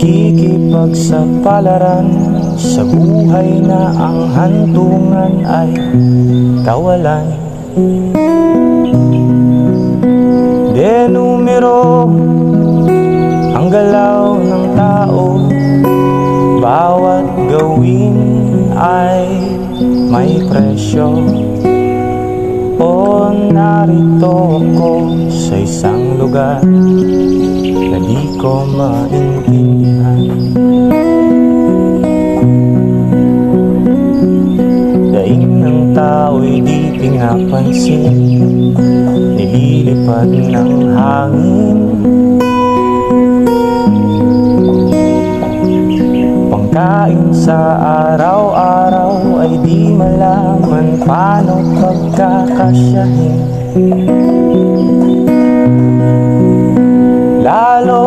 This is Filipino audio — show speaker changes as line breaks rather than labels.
Nakikipagsapalaran sa buhay na ang hantungan ay kawalan. De numero ang galaw ng tao, bawat gawin ay may presyo. O narito ako sa isang lugar na di ko maintindihan. Daing ng tao'y di pinapansin, nililipad ng hangin. Pangkain sa araw-araw ay di malaman paano pagkakasyahin. Lalo